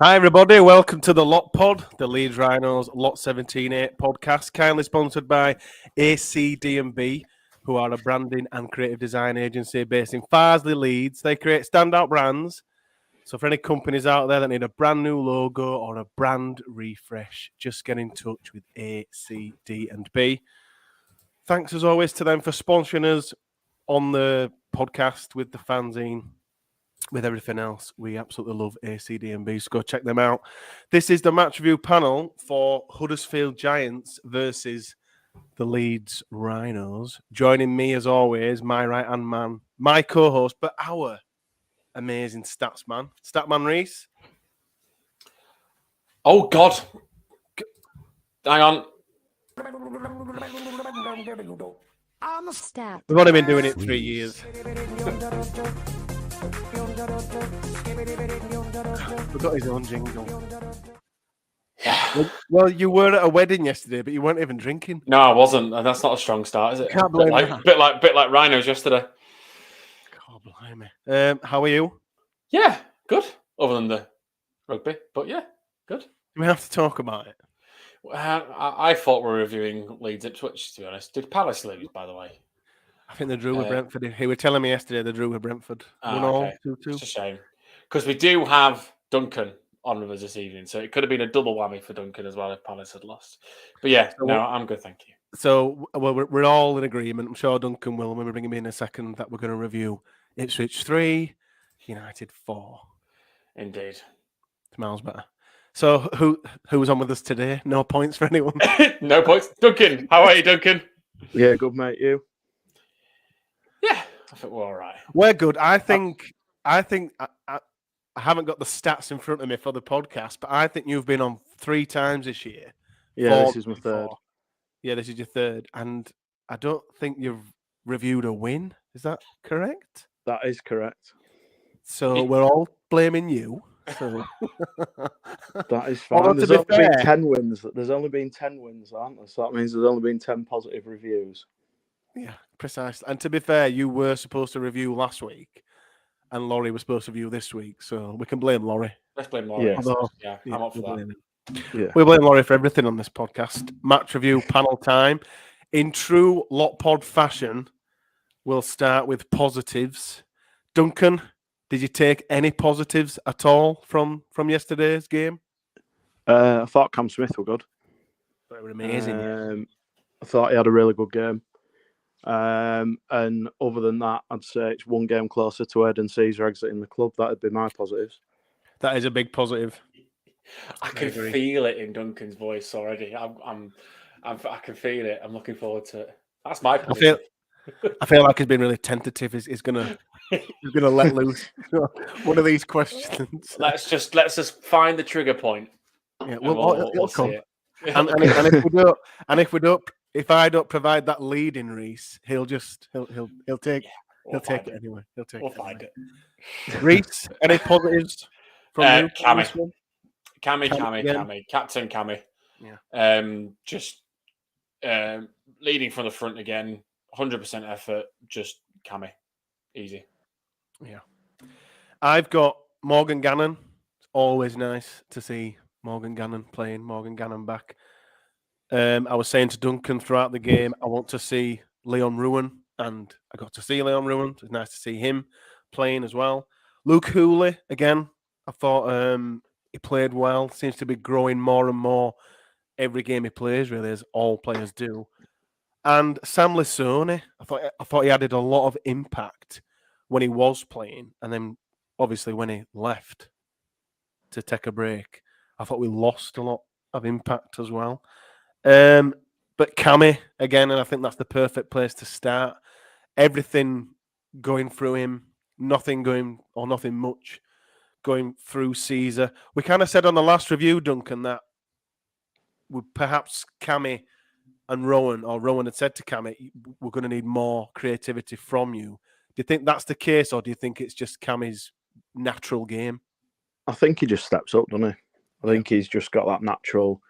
Hi everybody, welcome to the Lot Pod, the Leeds Rhinos Lot 17-8 podcast, kindly sponsored by ACD&B, who are a branding and creative design agency based in Farsley, Leeds. They create standout brands. So for any companies out there that need a brand new logo or a brand refresh, just get in touch with ACD&B. Thanks as always to them for sponsoring us on the podcast with the fanzine. With everything else, we absolutely love ACD&B, so go check them out. This is the match review panel for Huddersfield Giants versus the Leeds Rhinos. Joining me, as always, my right-hand man, my co-host, but our amazing stats man, Statman Reese. Oh, God. Hang on. We've only been doing it 3 years. Forgot his own jingle. Yeah. Well, you were at a wedding yesterday, but you weren't even drinking. No, I wasn't. And that's not a strong start, is it? Can't blame that. Bit like Rhinos yesterday. God blimey. How are you? Yeah, good. Other than the rugby. But yeah, good. Do we have to talk about it? I thought we were reviewing Leeds Ipswich, to be honest. Did Palace lose, by the way? I think they drew with Brentford. He was telling me yesterday they drew with Brentford. 1-1, 2-2. It's a shame. Because we do have Duncan on with us this evening, so it could have been a double whammy for Duncan as well if Palace had lost. But yeah, I'm good, thank you. So we're all in agreement. I'm sure Duncan will, when we bring him in a second, that we're going to review Ipswich 3, United 4. Indeed. Smells better. So who was on with us today? No points for anyone? No points. Duncan, how are you, Duncan? Yeah, good, mate. You? Yeah, I think we're all right. We're good. I think I haven't got the stats in front of me for the podcast, but I think you've been on 3 times this year. Yeah, this is my third. Yeah, this is your third. And I don't think you've reviewed a win. Is that correct? That is correct. So we're all blaming you. So. That is fine. There's only been 10 wins. There's only been 10 wins, aren't there? So that means there's only been 10 positive reviews. Yeah, precisely. And to be fair, you were supposed to review last week, and Laurie was supposed to review this week. So we can blame Laurie. Let's blame Laurie. Yeah, I'm up for that. Yeah. We blame Laurie for everything on this podcast. Match review panel time. In true Lot Pod fashion, we'll start with positives. Duncan, did you take any positives at all from yesterday's game? I thought Cam Smith were good. They were amazing. I thought he had a really good game. And other than that, I'd say it's one game closer to Ed and Caesar exiting the club. That'd be my positives. That is a big positive. I can feel it in Duncan's voice already. I can feel it. I'm looking forward to it. That's my positive. I feel like he's been really tentative. He's gonna let loose one of these questions. Let's just find the trigger point. Yeah, we'll see it. And if I don't provide that lead in Reese, he'll take it anyway. We'll find it. Reese, any positives from you? Cammy, Captain Cammy. Yeah. Just leading from the front again. 100% effort, just Cammy. Easy. Yeah. I've got Morgan Gannon. It's always nice to see Morgan Gannon playing, Morgan Gannon back. I was saying to Duncan throughout the game, I want to see Leon Ruan, and I got to see Leon Ruan. It's nice to see him playing as well. Luke Hooley, again, I thought he played well. Seems to be growing more and more every game he plays, really, as all players do. And Sam Lissone, I thought he added a lot of impact when he was playing, and then obviously when he left to take a break, I thought we lost a lot of impact as well. But Cammy again, and I think that's the perfect place to start. Everything going through him, nothing much going through Caesar. We kind of said on the last review, Duncan, that perhaps Cammy and Rowan had said to Cammy, we're going to need more creativity from you. Do you think that's the case, or do you think it's just Cammy's natural game? I think he just steps up, doesn't he? I think he's just got that natural.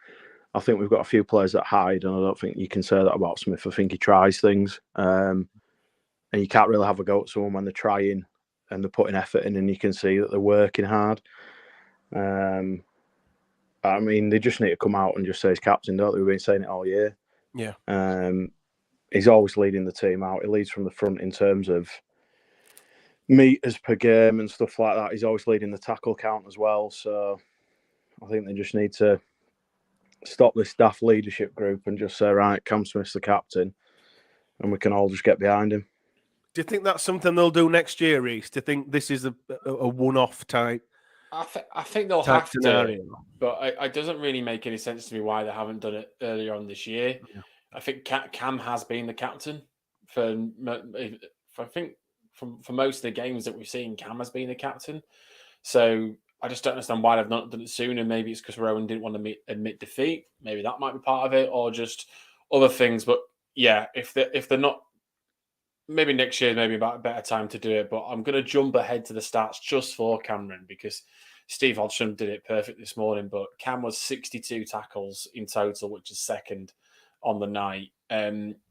I think we've got a few players that hide, and I don't think you can say that about Smith. I think he tries things, and you can't really have a go at someone when they're trying and they're putting effort in, and you can see that they're working hard. I mean, they just need to come out and just say he's captain, don't they? We've been saying it all year. Yeah. He's always leading the team out. He leads from the front in terms of meters per game and stuff like that. He's always leading the tackle count as well. So I think they just need to stop this daft leadership group and just say, right, Cam Smith's the captain, and we can all just get behind him. Do you think that's something they'll do next year, Reece? Do you think this is a one-off type? I think they'll type have scenario? to, but it doesn't really make any sense to me why they haven't done it earlier on this year. Yeah. I think Cam has been the captain for I think for most of the games that we've seen, Cam has been the captain. So I just don't understand why they've not done it sooner. Maybe it's because Rowan didn't want to admit defeat. Maybe that might be part of it, or just other things. But yeah, if they're not, maybe next year, maybe about a better time to do it. But I'm going to jump ahead to the stats just for Cameron because Steve Hodgson did it perfect this morning. But Cam was 62 tackles in total, which is second on the night.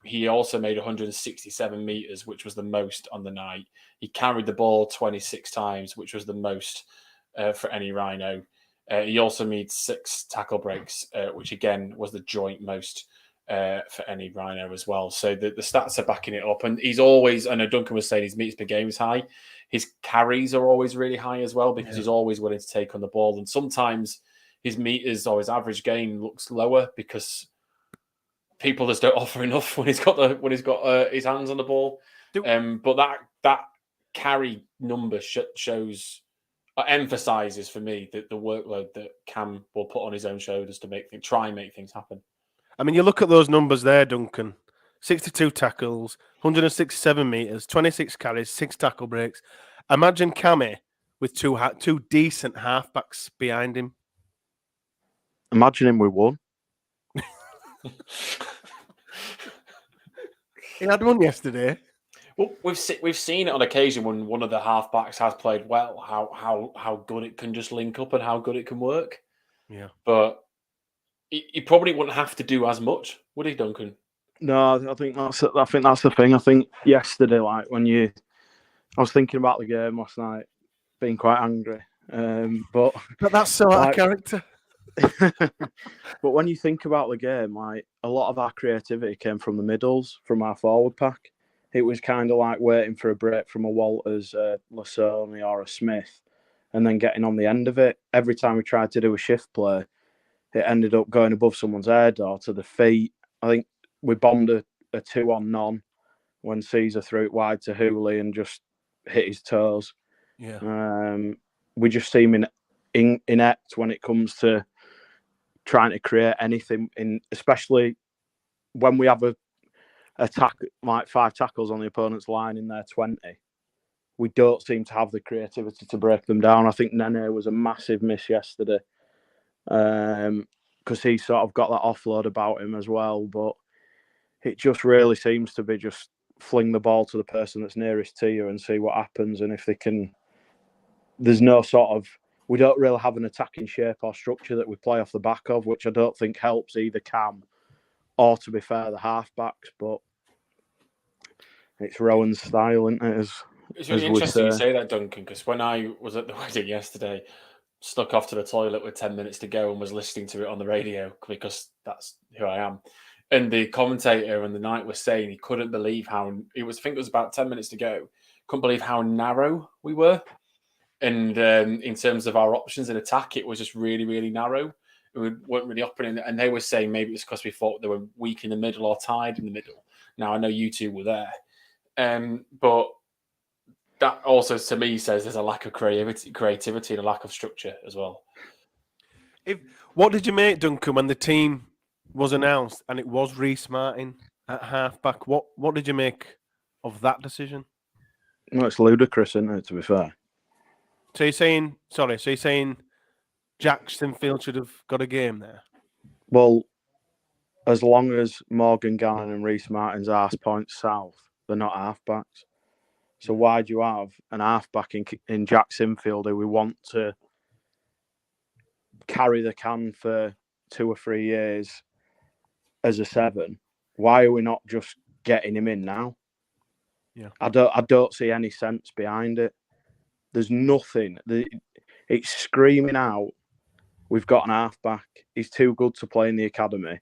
He also made 167 meters, which was the most on the night. He carried the ball 26 times, which was the most for any Rhino. He also made 6 tackle breaks, which again was the joint most for any Rhino as well. So the stats are backing it up. And he's always, I know Duncan was saying his meters per game is high. His carries are always really high as well because he's always willing to take on the ball. And sometimes his meters or his average gain looks lower because people just don't offer enough when he's got his hands on the ball. But that carry number shows, emphasizes for me that the workload that Cam will put on his own shoulders to try and make things happen. I mean, you look at those numbers there, Duncan. 62 tackles, 167 meters, 26 carries, 6 tackle breaks. Imagine Cammy with two decent halfbacks behind him. Imagine him with one. He had one yesterday. Well, we've seen it on occasion when one of the halfbacks has played well, how good it can just link up and how good it can work. Yeah, but he probably wouldn't have to do as much, would he, Duncan? No, I think that's the thing. I think yesterday, like I was thinking about the game last night, being quite angry. But that's so out of character. But when you think about the game, like a lot of our creativity came from the middles, from our forward pack. It was kind of like waiting for a break from a Walters, Lasoni, or a Smith, and then getting on the end of it. Every time we tried to do a shift play, it ended up going above someone's head or to the feet. I think we bombed a 2-on-none when Caesar threw it wide to Hooley and just hit his toes. Yeah. We just seem inept when it comes to trying to create anything, especially when we have a attack like 5 tackles on the opponent's line in their 20. We don't seem to have the creativity to break them down. I think Nene was a massive miss yesterday because he sort of got that offload about him as well. But it just really seems to be just fling the ball to the person that's nearest to you and see what happens. And if they can, there's no sort of, we don't really have an attacking shape or structure that we play off the back of, which I don't think helps either Cam or, to be fair, the halfbacks. But it's Rowan's style, isn't it? It's really interesting you say that, Duncan, because when I was at the wedding yesterday, snuck off to the toilet with 10 minutes to go and was listening to it on the radio because that's who I am. And the commentator on the night was saying he couldn't believe how I think it was about 10 minutes to go. Couldn't believe how narrow we were. And in terms of our options in attack, it was just really, really narrow. We weren't really operating. And they were saying maybe it's because we thought they were weak in the middle or tied in the middle. Now, I know you two were there. But that also, to me, says there's a lack of creativity and a lack of structure as well. What did you make, Duncan, when the team was announced and it was Reece Martin at halfback? What did you make of that decision? No, it's ludicrous, isn't it, to be fair? So you're saying Jack Sinfield should have got a game there? Well, as long as Morgan Gannon and Reece Martin's arse points south, they're not halfbacks. So why do you have an halfback in Jack Sinfield who we want to carry the can for 2 or 3 years as a 7? Why are we not just getting him in now? Yeah, I don't see any sense behind it. There's nothing. It's screaming out, we've got an half-back. He's too good to play in the academy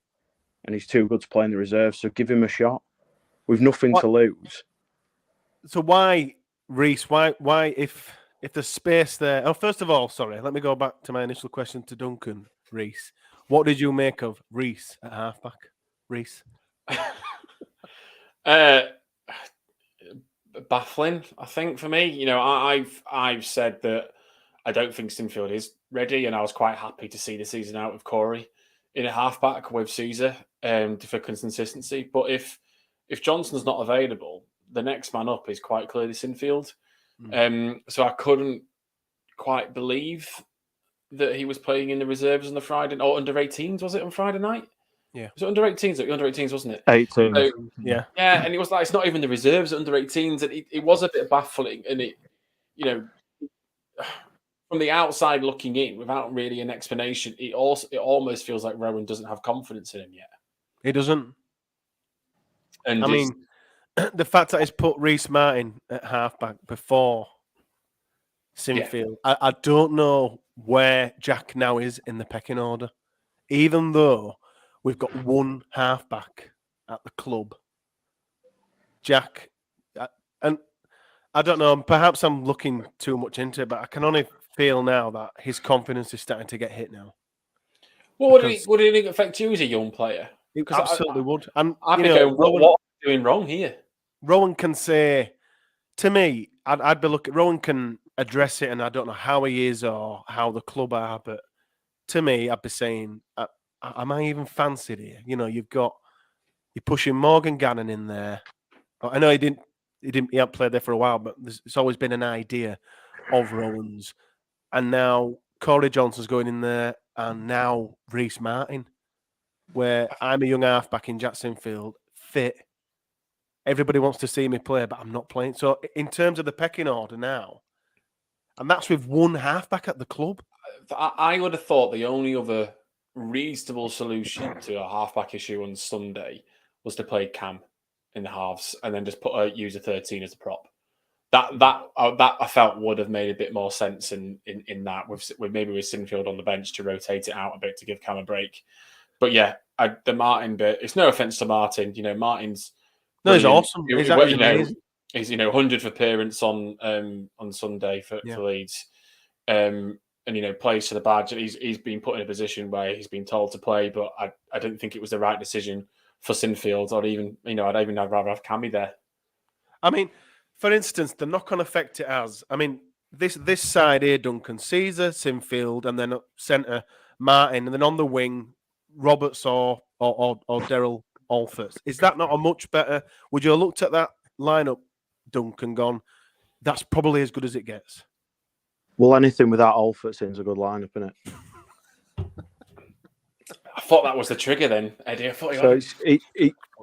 and he's too good to play in the reserves, so give him a shot. We've nothing to lose. So why, Reece, why if there's space there... Oh, first of all, sorry, let me go back to my initial question to Duncan, Reece. What did you make of Reece at half-back? Reece? Baffling, I think, for me. You know, I've said that I don't think Sinfield is ready, and I was quite happy to see the season out of Corey in a half-back with Caesar for consistency. But if Johnson's not available, the next man up is quite clearly Sinfield. So I couldn't quite believe that he was playing in the reserves on the Friday, or under 18s, was it on Friday night? Yeah. Was it under 18s? Under 18s, wasn't it? 18. So, yeah. Yeah, and it was like, it's not even the reserves at under 18s. And it was a bit baffling. And it, you know, from the outside looking in, without really an explanation, it almost feels like Rowan doesn't have confidence in him yet. He doesn't. And I mean, the fact that he's put Reece Martin at halfback before Sinfield, I don't know where Jack now is in the pecking order. Even though we've got one halfback at the club, Jack, and I don't know, perhaps I'm looking too much into it, but I can only feel now that his confidence is starting to get hit now. Well, would it affect you as a young player? It absolutely would. And I'd be going, what are we doing wrong here? Rowan can say, to me, I'd be looking, Rowan can address it, and I don't know how he is or how the club are, but to me, I'd be saying, am I even fancied here? You know, you're pushing Morgan Gannon in there. I know he hadn't played there for a while, but it's always been an idea of Rowan's. And now Corey Johnson's going in there, and now Reece Martin, where I'm a young halfback in Jack Sinfield, fit. Everybody wants to see me play, but I'm not playing. So in terms of the pecking order now, and that's with one halfback at the club. I would have thought the only other reasonable solution to a halfback issue on Sunday was to play Cam in the halves and then just use a 13 as a prop. That I felt would have made a bit more sense in that with maybe with Sinfield on the bench to rotate it out a bit to give Cam a break. But yeah, the Martin bit. It's no offense to Martin. You know, Martin's he's awesome. He's amazing. He's 100th appearance on Sunday for Leeds, and plays for the badge. And he's been put in a position where he's been told to play, but I didn't think it was the right decision for Sinfield, or even I'd rather have Cammy there. I mean, for instance, the knock-on effect it has. I mean, this side here, Duncan, Caesar, Sinfield, and then centre Martin, and then on the wing, Roberts or Daryl Alford. Is that not a much better? Would you have looked at that lineup, Duncan, gone, that's probably as good as it gets? Well, anything without Alford is a good lineup, isn't it? I thought that was the trigger then, Eddie. I thought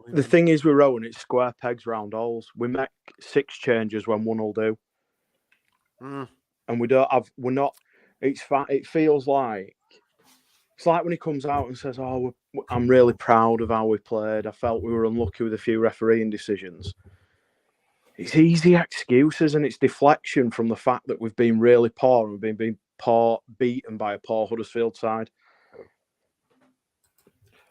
the thing is with Rowan, it's square pegs round holes. We make 6 changes when one will do. And we're not, it feels like, it's like when he comes out and says, I'm really proud of how we played. I felt we were unlucky with a few refereeing decisions. It's easy excuses and it's deflection from the fact that we've been really poor and we've been beaten by a poor Huddersfield side.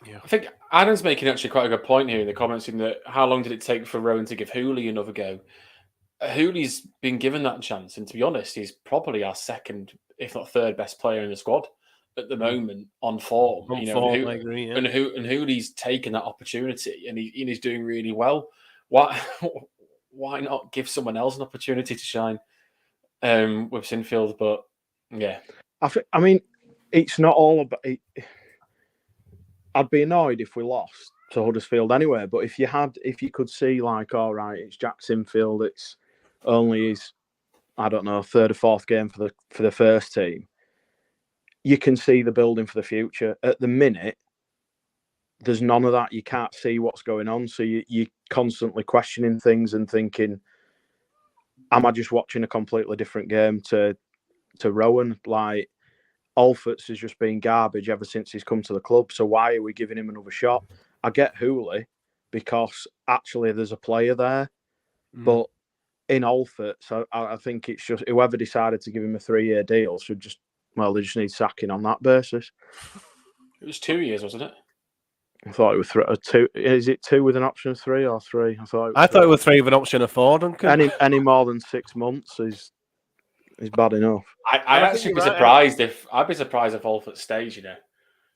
Yeah. I think Adam's making actually quite a good point here in the comments, in that how long did it take for Rowan to give Hooley another go? Hooley's been given that chance, and to be honest, he's probably our second, if not third best player in the squad at the moment on form. I agree, yeah. And Hooley's taken that opportunity, and he's doing really well. Why not give someone else an opportunity to shine with Sinfield? But yeah, I mean, it's not all about. I'd be annoyed if we lost to Huddersfield anyway. But if you could see, like, all right, it's Jack Sinfield, it's only his, I don't know, 3rd or 4th game for the first team. You can see the building for the future. At the minute, there's none of that. You can't see what's going on, so you're constantly questioning things and thinking, am I just watching a completely different game to Rowan? Like, Alfords has just been garbage ever since he's come to the club. So why are we giving him another shot? I get Hooley because actually there's a player there, but in Alford. So I think it's just whoever decided to give him a 3-year deal should just, well, they just need sacking on that basis. It was 2 years, wasn't it? I thought it was 2. Is it 2 with an option of 3 or 3? I thought it was 3 with an option of 4, Duncan. Any more than 6 months is bad enough. I'd actually be surprised if Alford stays, you know,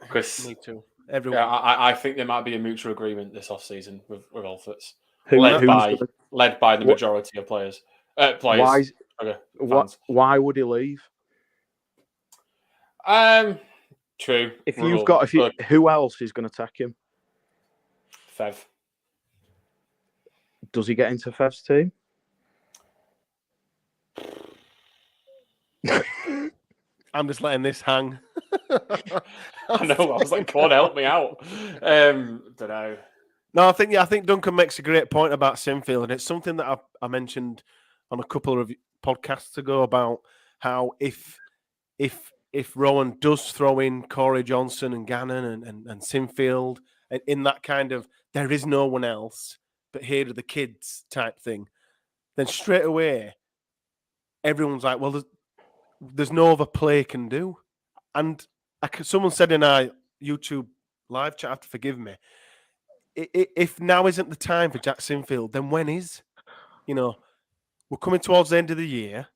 because Me too. Yeah, I think there might be a mutual agreement this off-season with Alfords, led by the majority of players. Players. Why would he leave? True. Who else is going to attack him? Fev. Does he get into Fev's team? I'm just letting this hang. I know. I was like, "Come on, help me out." Don't know. No, I think Duncan makes a great point about Sinfield, and it's something that I mentioned on a couple of podcasts ago about how if Rowan does throw in Corey Johnson and Gannon and Sinfield, and in that kind of there is no one else but here are the kids type thing, then straight away everyone's like, well, there's no other play can do. And someone said in our YouTube live chat, have to forgive me, if now isn't the time for Jack Sinfield, then when is? You know, we're coming towards the end of the year.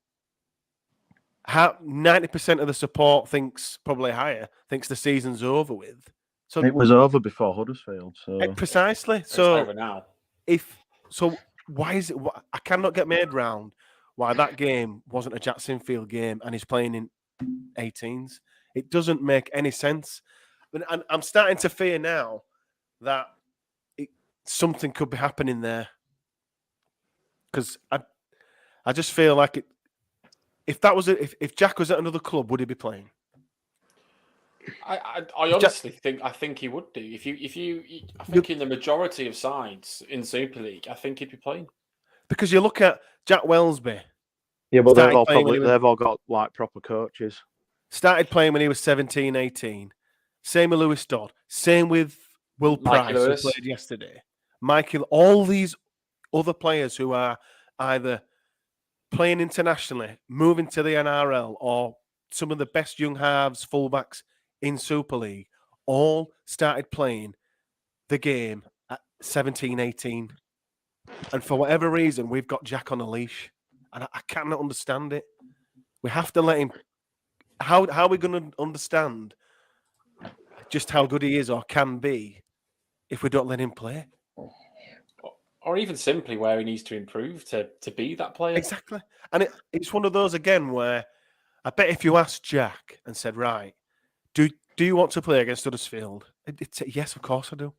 90% of the support thinks, probably higher, thinks the season's over with. So it was over before Huddersfield. So precisely. So it's over now. Why is it? I cannot get my head round why that game wasn't a Jack Sinfield game and he's playing in 18s. It doesn't make any sense. And I'm starting to fear now that something could be happening there. Because I just feel like it. If Jack was at another club, would he be playing? I honestly think he would do. I think in the majority of sides in Super League, I think he'd be playing. Because you look at Jack Wellesby. Yeah, but they've all got like proper coaches. Started playing when he was 17, 18. Same with Lewis Dodd. Same with Will Price, who played yesterday. Michael, all these other players who are either playing internationally, moving to the NRL, or some of the best young halves, fullbacks in Super League, all started playing the game at 17, 18. And for whatever reason, we've got Jack on a leash. And I cannot understand it. We have to let him... How are we going to understand just how good he is or can be if we don't let him play? Or even simply where he needs to improve to be that player. Exactly. And it's one of those, again, where I bet if you asked Jack and said, right, do you want to play against Huddersfield? It's yes, of course I do.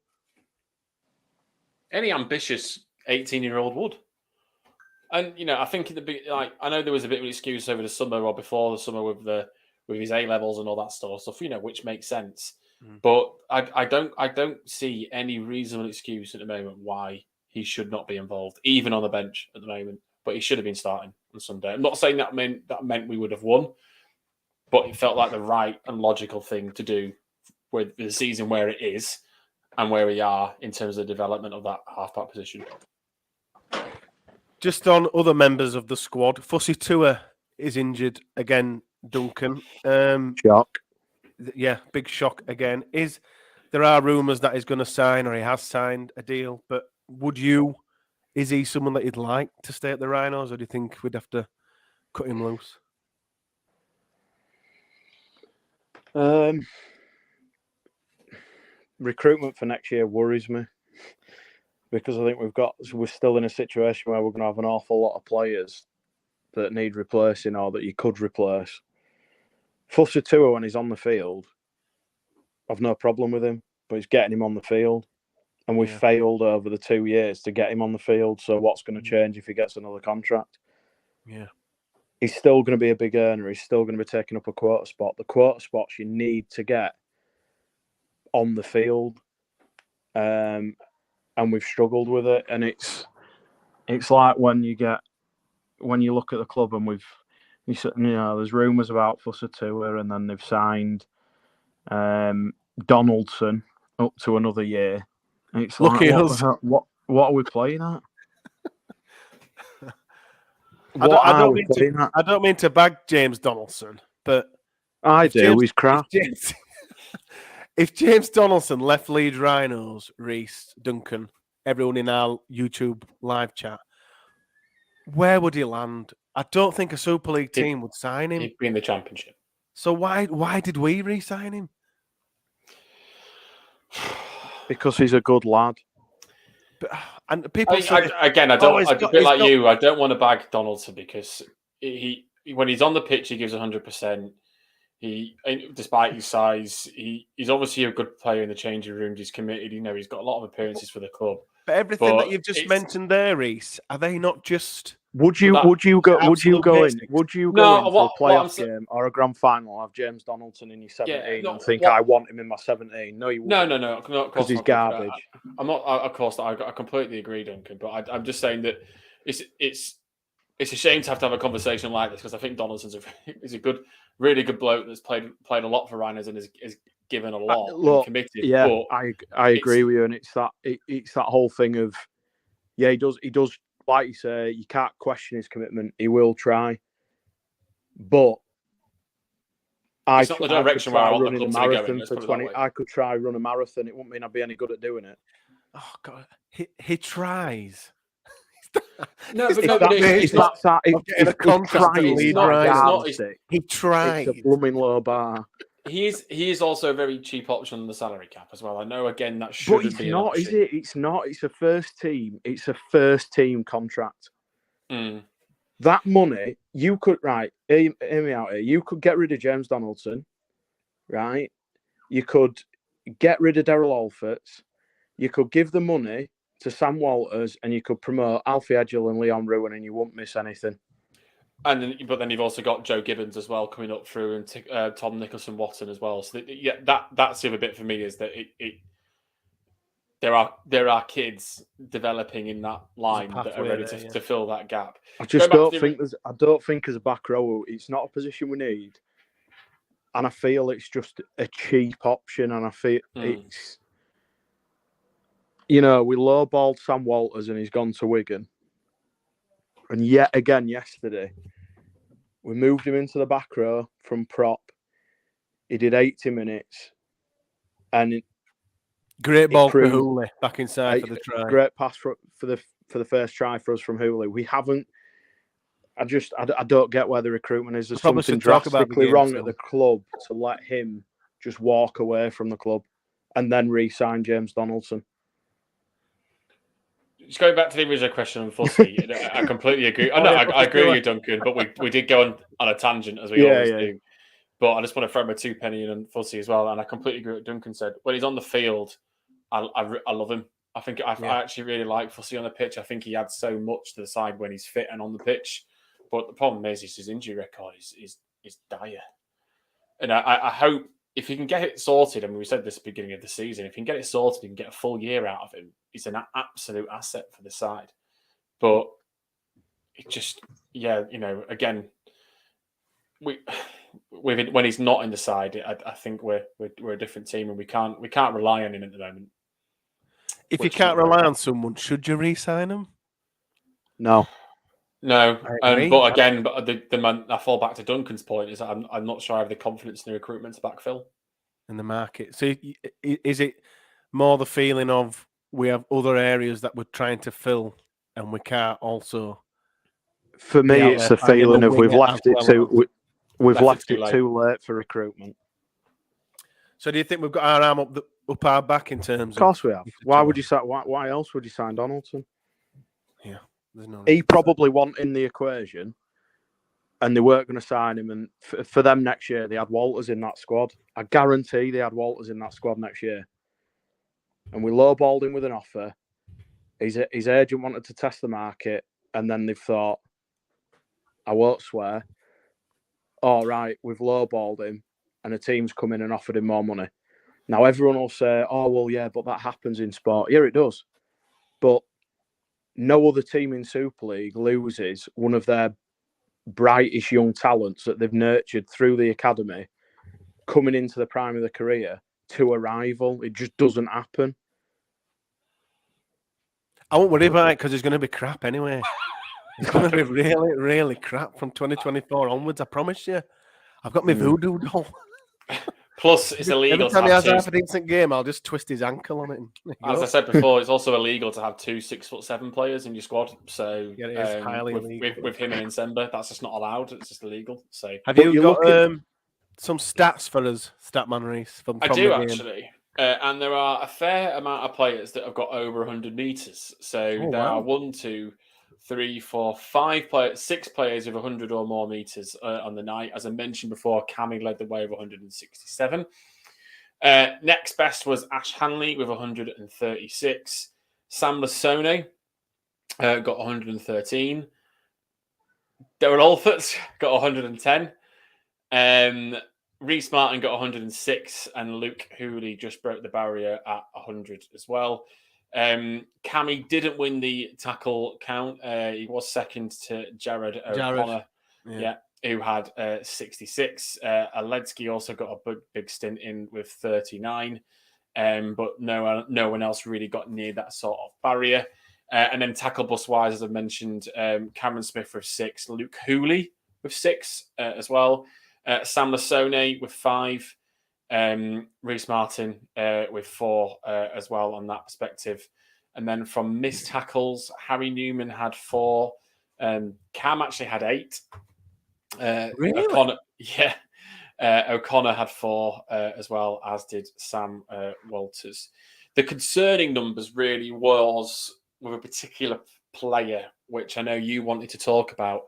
Any ambitious 18-year-old would. And, you know, I think I know there was a bit of an excuse over the summer or before the summer with his A-levels and all that sort of stuff, you know, which makes sense. But I don't see any reasonable excuse at the moment why he should not be involved, even on the bench at the moment. But he should have been starting on Sunday. I'm not saying that meant we would have won, but it felt like the right and logical thing to do with the season where it is and where we are in terms of the development of that half-back position. Just on other members of the squad, Fussy Tua is injured again, Duncan. Shock. Yeah, big shock again. There are rumours that he's going to sign or he has signed a deal, but is he someone that you'd like to stay at the Rhinos, or do you think we'd have to cut him loose? Recruitment for next year worries me because I think we're still in a situation where we're going to have an awful lot of players that need replacing or that you could replace. Fussy Tua, when he's on the field, I've no problem with him, but it's getting him on the field. And we failed over the 2 years to get him on the field. So what's going to change if he gets another contract? Yeah. He's still going to be a big earner. He's still going to be taking up a quota spot. The quota spots you need to get on the field. And we've struggled with it. And it's like when you look at the club and there's rumours about Fussy Tua, and then they've signed Donaldson up to another year. It's Lucky like, us. what are we playing at? I don't mean to bag James Donaldson, but I do. He's crap. If James Donaldson left Leeds Rhinos, Reese, Duncan, everyone in our YouTube live chat, where would he land? I don't think a Super League team would sign him. He'd be in the Championship. So why did we re-sign him? Because he's a good lad. And people I don't want to bag Donaldson because he when he's on the pitch he gives 100%. He, despite his size, he's obviously a good player in the changing rooms. He's committed. He's got a lot of appearances for the club. But everything that you've just mentioned there, Reese, are they not just? Would you go in for a playoff game or a grand final? Have James Donaldson in your 17 and think I want him in my 17? No, you wouldn't. No, because he's garbage. I'm not. Of course, I completely agree, Duncan. But I'm just saying that it's a shame to have a conversation like this because I think Donaldson's is a really good bloke that's played a lot for Rhinos and has given a lot and committed. Yeah, but I agree with you, and it's that whole thing of he does like you say, you can't question his commitment. He will try, but it's not the direction where I want the club to be going. For 20, I could try run a marathon. It wouldn't mean I'd be any good at doing it. Oh God, he tries. No, but it's not that. He tries. It's a blooming low bar. He is also a very cheap option on the salary cap as well. I know again that shouldn't be. But it's not, is it? It's not. It's a first team. It's a first team contract. Mm. That money you could hear me out here. You could get rid of James Donaldson, right? You could get rid of Daryl Alforts. You could give the money to Sam Walters, and you could promote Alfie Edgell and Leon Ruin, and you wouldn't miss anything. But then you've also got Joe Gibbons as well coming up through, and Tom Nicholson-Watson as well. So that's the other bit for me is that there are kids developing in that line that are ready to fill that gap. I just don't think as a back row, it's not a position we need, and I feel it's just a cheap option, and I feel it's. We lowballed Sam Walters and he's gone to Wigan. And yet again yesterday, we moved him into the back row from prop. He did 80 minutes. And great ball for Hooley back inside for the try. Great pass for the first try for us from Hooley. We haven't. I don't get where the recruitment is. There's something drastically wrong at the club to let him just walk away from the club and then re-sign James Donaldson. Just going back to the original question on Fussy, I completely agree. I agree with you, Duncan, but we did go on a tangent as we always do. But I just want to throw my two penny in on Fussy as well, and I completely agree with what Duncan said. When he's on the field, I love him. I actually really like Fussy on the pitch. I think he adds so much to the side when he's fit and on the pitch. But the problem is his injury record is dire. And I hope if he can get it sorted, we said this at the beginning of the season, if he can get it sorted and get a full year out of him, he's an absolute asset for the side. But it just, again, when he's not in the side, I think we're a different team, and we can't rely on him at the moment. If you can't rely on someone, should you re-sign him? No. No, but again, I fall back to Duncan's point is that I'm not sure I have the confidence in the recruitment to backfill in the market. So is it more the feeling of we have other areas that we're trying to fill and we can't also? For me, it's a feeling of we've left it too late for recruitment. So do you think we've got our arm up our back in terms? Of course we have. Why would you say? Why else would you sign Donaldson? Yeah. He probably wasn't in the equation, and they weren't going to sign him. And for them next year, they had Walters in that squad. I guarantee they had Walters in that squad next year. And we lowballed him with an offer. His agent wanted to test the market, and then they've thought, I won't swear, all right, we've lowballed him, and a team's come in and offered him more money. Now everyone will say, oh, well, yeah, but that happens in sport. Yeah, it does. But no other team in Super League loses one of their brightest young talents that they've nurtured through the academy coming into the prime of their career to a rival. It just doesn't happen. I won't worry about it because it's going to be crap anyway. It's going to be really, really crap from 2024 onwards. I promise you. I've got my voodoo doll. Plus, it's Every illegal to time he have has half two. a decent game, I'll just twist his ankle on it. And there you As go. I said before, it's also illegal to have 2 6'7" players in your squad. So Yeah, it is highly illegal. with him and Insemba, that's just not allowed. It's just illegal. So Have But you you're got looking- some stats for us, Statman Reese, from I the do game? actually, and there are a fair amount of players that have got over 100 meters. So there are 1, 2, 3, 4, 5 players, 6 players with 100 or more meters on the night. As I mentioned before, Cammy led the way with 167. Next best was Ash Hanley with 136. Sam Lasone got 113. Darren Alford got 110. Reece Martin got 106, and Luke Hooley just broke the barrier at 100 as well. Cammy didn't win the tackle count. He was second to Jared O'Connor, who had 66. Aledzki also got a big stint in with 39, but no one else really got near that sort of barrier. And then tackle bus wise, as I mentioned, Cameron Smith with 6, Luke Hooley with 6 as well. Sam Lasone with 5, Reece Martin with 4 as well on that perspective. And then from missed tackles, Harry Newman had 4. Cam actually had 8. Really? O'Connor had 4 as well, as did Sam Walters. The concerning numbers really was with a particular player, which I know you wanted to talk about,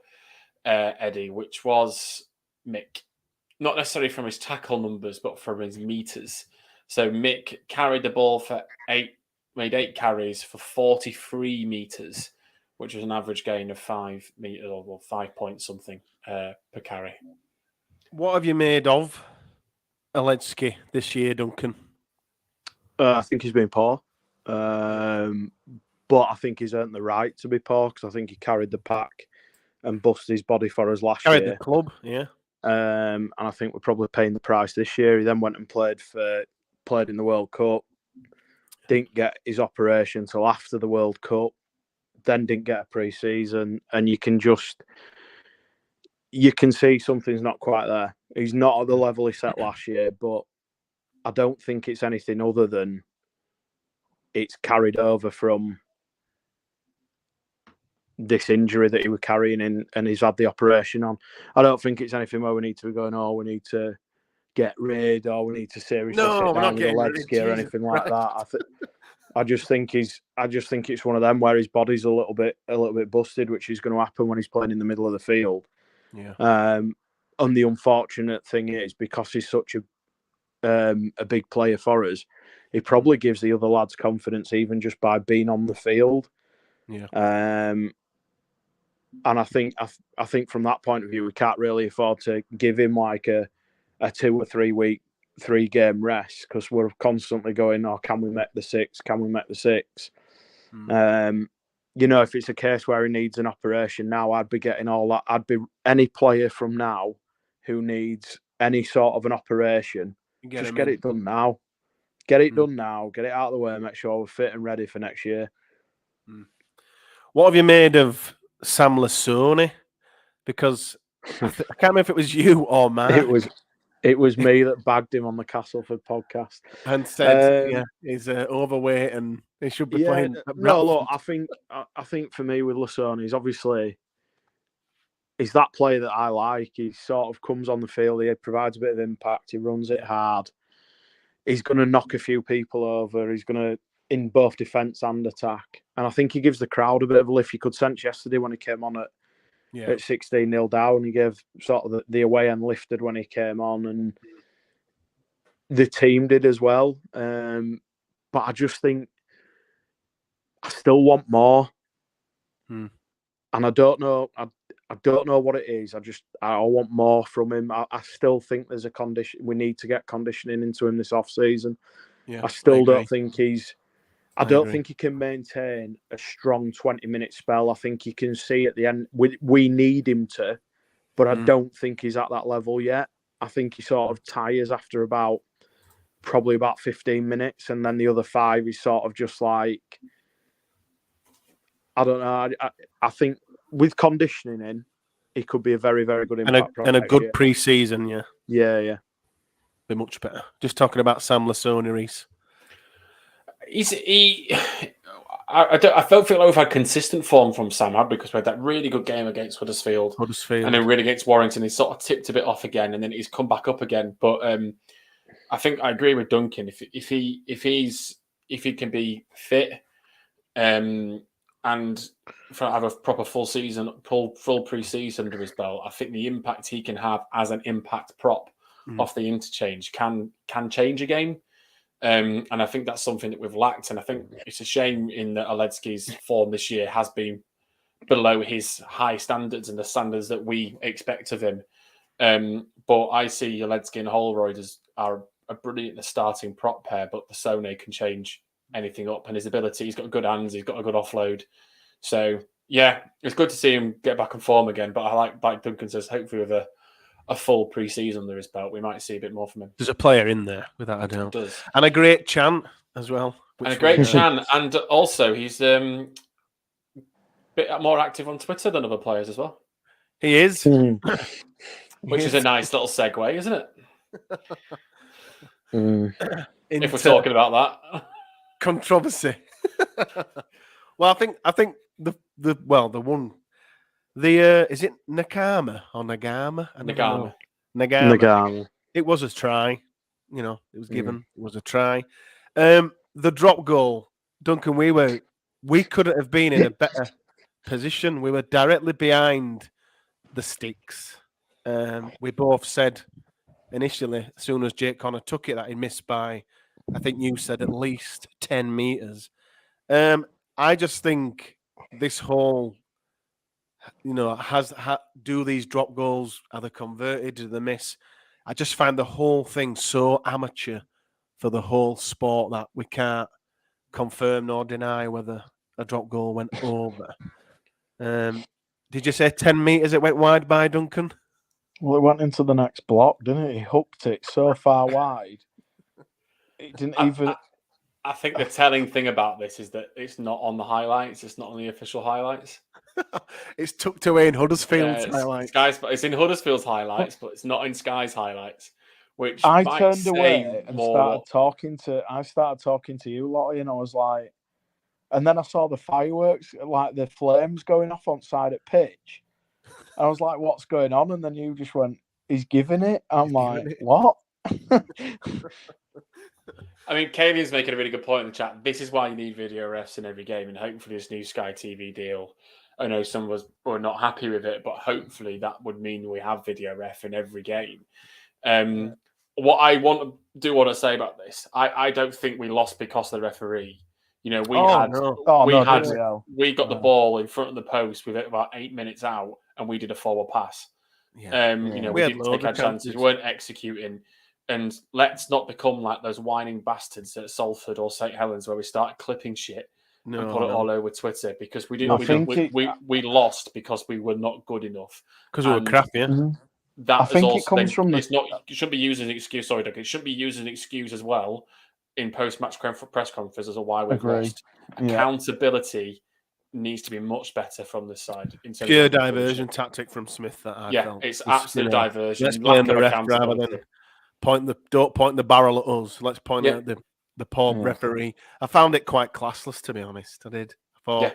Eddie, which was Mick. Not necessarily from his tackle numbers, but from his meters. So Mick carried the ball for made 8 carries for 43 meters, which was an average gain of 5 meters or 5 point something per carry. What have you made of Aledzki this year, Duncan? I think he's been poor. But I think he's earned the right to be poor because I think he carried the pack and busted his body for us last Carried year. the club, yeah. And I think we're probably paying the price this year. He then went and played in the World Cup. Didn't get his operation till after the World Cup. Then didn't get a pre-season, and you can see something's not quite there. He's not at the level he set last year, but I don't think it's anything other than it's carried over from this injury that he was carrying in and he's had the operation on. I don't think it's anything where we need to be going, oh, we need to get rid or we need to seriously sit down with Aledzki or anything like that. I just think it's one of them where his body's a little bit busted, which is going to happen when he's playing in the middle of the field. Yeah. And the unfortunate thing is because he's such a big player for us, he probably gives the other lads confidence even just by being on the field. Yeah. And I think from that point of view, we can't really afford to give him like a 2 or 3 week 3-game rest because we're constantly going, oh, can we make the 6? Can we make the 6? If it's a case where he needs an operation now, I'd be getting all that. I'd be any player from now who needs any sort of an operation, get it done now. Get it done now. Get it out of the way. Make sure we're fit and ready for next year. What have you made of Sam Lasone? Because I can't remember if it was you or Mark. It was me that bagged him on the Castleford podcast and said, he's overweight and he should be playing. No, look, I think for me with Lasone, he's that player that I like. He sort of comes on the field, he provides a bit of impact, he runs it hard. He's going to knock a few people over. He's going to in both defence and attack. And I think he gives the crowd a bit of a lift. You could sense yesterday when he came on at 16-0 down, he gave sort of the away end lifted when he came on, and the team did as well. But I just think I still want more. And I don't know. I don't know what it is. I want more from him. I still think there's a condition. We need to get conditioning into him this off season. I still don't think I don't think he can maintain a strong 20-minute spell. I think you can see at the end we need him to, but I don't think he's at that level yet. I think he sort of tires after probably about 15 minutes, and then the other 5 is sort of just like, I don't know. I think with conditioning in, he could be a very, very good impact. And a good pre-season, yeah. Yeah. Be much better. Just talking about Sam Lasoni, Reese. I don't feel like we've had consistent form from Sam because we had that really good game against Huddersfield. And then really against Warrington, he sort of tipped a bit off again, and then he's come back up again. But I think I agree with Duncan. If he can be fit, and have a proper full pre-season under his belt, I think the impact he can have as an impact prop off the interchange can change a game. And I think that's something that we've lacked. And I think it's a shame in that Aledzki's form this year has been below his high standards and the standards that we expect of him. But I see Aledzki and Holroyd are a brilliant starting prop pair, but the Sone can change anything up. And his ability, he's got good hands, he's got a good offload. So, yeah, it's good to see him get back in form again. But I like Duncan says, hopefully with a full pre-season under his belt, we might see a bit more from him. There's a player in there, without a doubt. Does. And a great chant as well. And a great chant. And also, he's a bit more active on Twitter than other players as well. He is. Which is a nice little segue, isn't it? If we're talking about that. Controversy. Well, I think the one... is it Nakama or Nagama? Nagama. It was a try. It was given. It was a try. The drop goal, Duncan, we couldn't have been in a better position. We were directly behind the sticks. We both said initially, as soon as Jake Connor took it, that he missed by, I think you said at least 10 meters. I just think this whole... do these drop goals, are they converted, do they miss? I just find the whole thing so amateur for the whole sport that we can't confirm nor deny whether a drop goal went over. Did you say 10 metres it went wide by, Duncan? Well, it went into the next block, didn't it? He hooked it so far wide. It didn't even... I think the telling thing about this is that it's not on the highlights. It's not on the official highlights. It's tucked away in Huddersfield's highlights. It's in Huddersfield's highlights, but it's not in Sky's highlights. Which I turned away and more... started talking to you, Lottie, and I was like, and then I saw the fireworks, like the flames going off on side at pitch. I was like, "What's going on?" And then you just went, "He's giving it." I'm like, "What?" I mean, Kaylee's making a really good point in the chat. This is why you need video refs in every game, and hopefully this new Sky TV deal. I know some of us were not happy with it, but hopefully that would mean we have video ref in every game. What I want to say about this, I don't think we lost because of the referee. We got the ball in front of the post with it about 8 minutes out, and we did a forward pass. We didn't take our chances. We weren't executing. And let's not become like those whining bastards at Salford or St Helens where we start clipping shit and put it all over Twitter because we didn't. We lost because we were not good enough. Because we were crap, yeah. I think it comes from it's not. You shouldn't be using an excuse. Sorry, Doug. It shouldn't be used as an excuse as well in post-match press conferences as to why we've lost. Accountability needs to be much better from this side. Pure diversion tactic from Smith. That I felt. It's absolute diversion. Let's blame the ref rather than don't point the barrel at us. Let's point at the poor referee. I found it quite classless, to be honest. I did. I thought,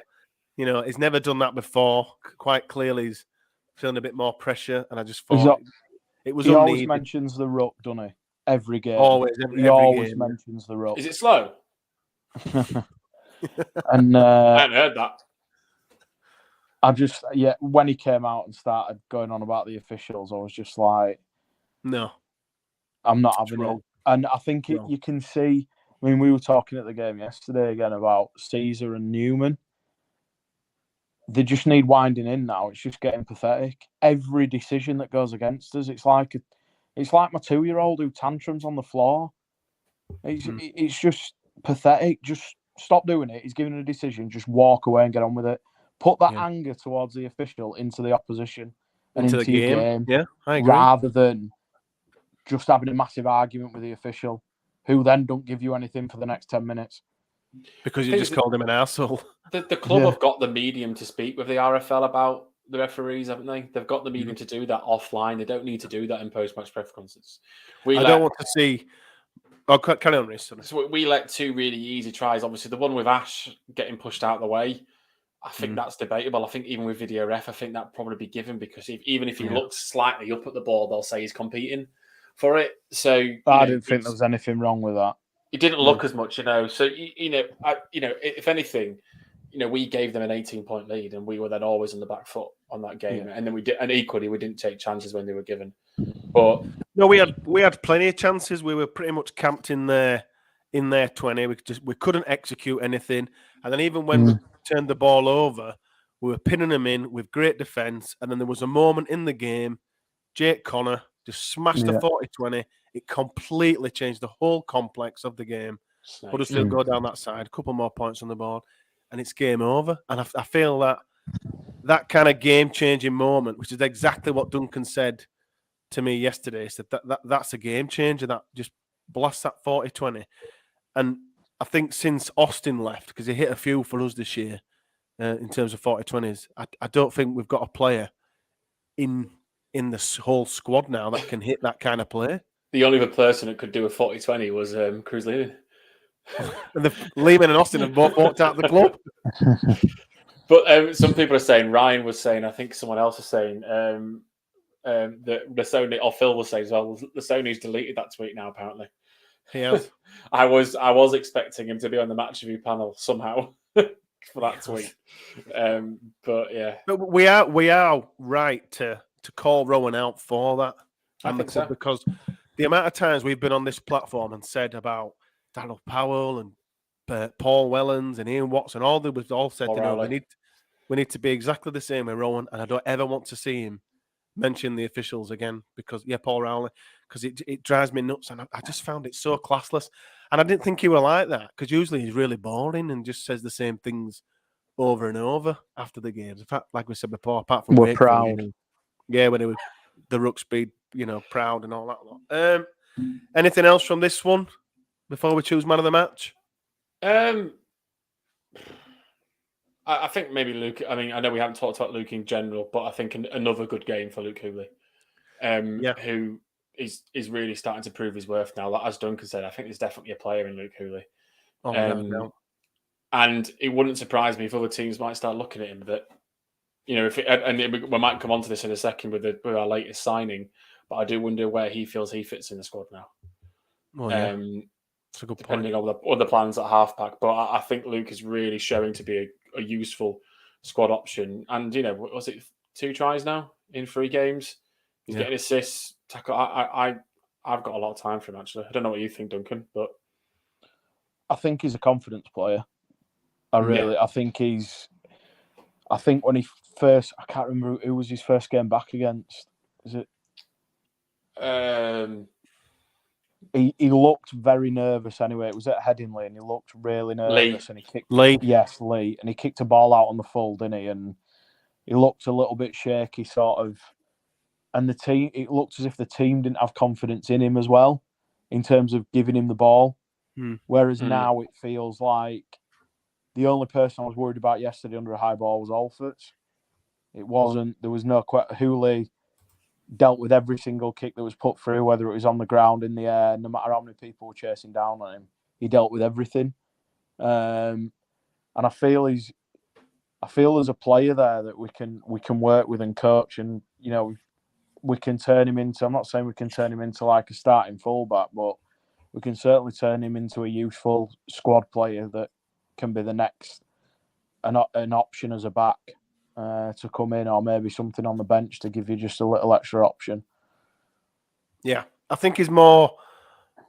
he's never done that before. Quite clearly, he's feeling a bit more pressure, and I just thought it was unneeded. He always mentions the ruck, doesn't he? Every game. He always mentions the ruck. Is it slow? And I hadn't heard that. I just, when he came out and started going on about the officials, I was just like, no, I'm not having it. And I think you can see, I mean, we were talking at the game yesterday again about Caesar and Newman. They just need winding in now. It's just getting pathetic. Every decision that goes against us, it's like my 2-year-old who tantrums on the floor. It's just pathetic. Just stop doing it. He's giving a decision. Just walk away and get on with it. Put that anger towards the official into the opposition and into the game. Yeah, I agree. Rather than just having a massive argument with the official, who then don't give you anything for the next 10 minutes. because you just called him an arsehole. The club have got the medium to speak with the RFL about the referees, haven't they? They've got the medium to do that offline. They don't need to do that in post-match press conferences. I don't want to see... Oh, carry on, Rhys. So we let 2 really easy tries. Obviously, the one with Ash getting pushed out of the way, I think that's debatable. I think even with video ref, I think that'd probably be given because even if he looks slightly up at the ball, they'll say he's competing for it. So I didn't think there was anything wrong with that. It didn't look as much, So if anything, we gave them an 18-point lead, and we were then always on the back foot on that game. And then we didn't take chances when they were given. But no, we had plenty of chances. We were pretty much camped in their 20. We couldn't execute anything. And then even when we turned the ball over, we were pinning them in with great defence. And then there was a moment in the game, Jake Connor just smashed the 40-20. It completely changed the whole complex of the game. Huddersfield go down that side, a couple more points on the board, and it's game over. And I feel that kind of game-changing moment, which is exactly what Duncan said to me yesterday, said that's a game changer, that just blasts that 40-20. And I think since Austin left, because he hit a few for us this year in terms of 40-20s, I don't think we've got a player in this whole squad now that can hit that kind of play. The only other person that could do a 40-20 was Cruz Lehman. And Lehman and Austin have both walked out of the club. But some people are saying, Ryan was saying, I think someone else was saying, that Sony, or Phil was saying as well, the Sony's deleted that tweet now, apparently. He has. I was expecting him to be on the match review panel somehow for that tweet. But yeah. But we are right to call Rowan out for that. I think so. Because the amount of times we've been on this platform and said about Darryl Powell and Paul Wellens and Ian Watson, we've all said, we need to be exactly the same with Rowan, and I don't ever want to see him mention the officials again because, Paul Rowley, because it drives me nuts, and I just found it so classless. And I didn't think he were like that, because usually he's really boring and just says the same things over and over after the games. In fact, like we said before, apart from we're proud. When he was the ruck speed, proud and all that lot. Anything else from this one before we choose man of the match? I think maybe Luke. I mean, I know we haven't talked about Luke in general, but I think another good game for Luke Hooley, who is really starting to prove his worth now. Like, as Duncan said, I think there's definitely a player in Luke Hooley. No. And it wouldn't surprise me if other teams might start looking at him. That we might come on to this in a second with our latest signing, but I do wonder where he feels he fits in the squad now. Oh, yeah. That's a good depending on the plans at halfback. But I think Luke is really showing to be a useful squad option. And, was it 2 tries now in 3 games? He's getting assists. Tackle. I've got a lot of time for him, actually. I don't know what you think, Duncan, but I think he's a confidence player. I think when he first, I can't remember who was his first game back against. Is it? He looked very nervous anyway. It was at Headingley and he looked really nervous. Lee. And he kicked Lee. Yes, Lee. And he kicked a ball out on the full, didn't he? And he looked a little bit shaky, sort of. And the team, it looked as if the team didn't have confidence in him as well, in terms of giving him the ball. Whereas now it feels like the only person I was worried about yesterday under a high ball was Alford. It wasn't. There was no Hooley dealt with every single kick that was put through, whether it was on the ground, in the air, no matter how many people were chasing down on him. He dealt with everything. And I feel there's a player there that we can work with and coach, and we can turn him into. I'm not saying we can turn him into like a starting fullback, but we can certainly turn him into a useful squad player that can be the next an option as a back to come in, or maybe something on the bench to give you just a little extra option. Yeah, I think he's more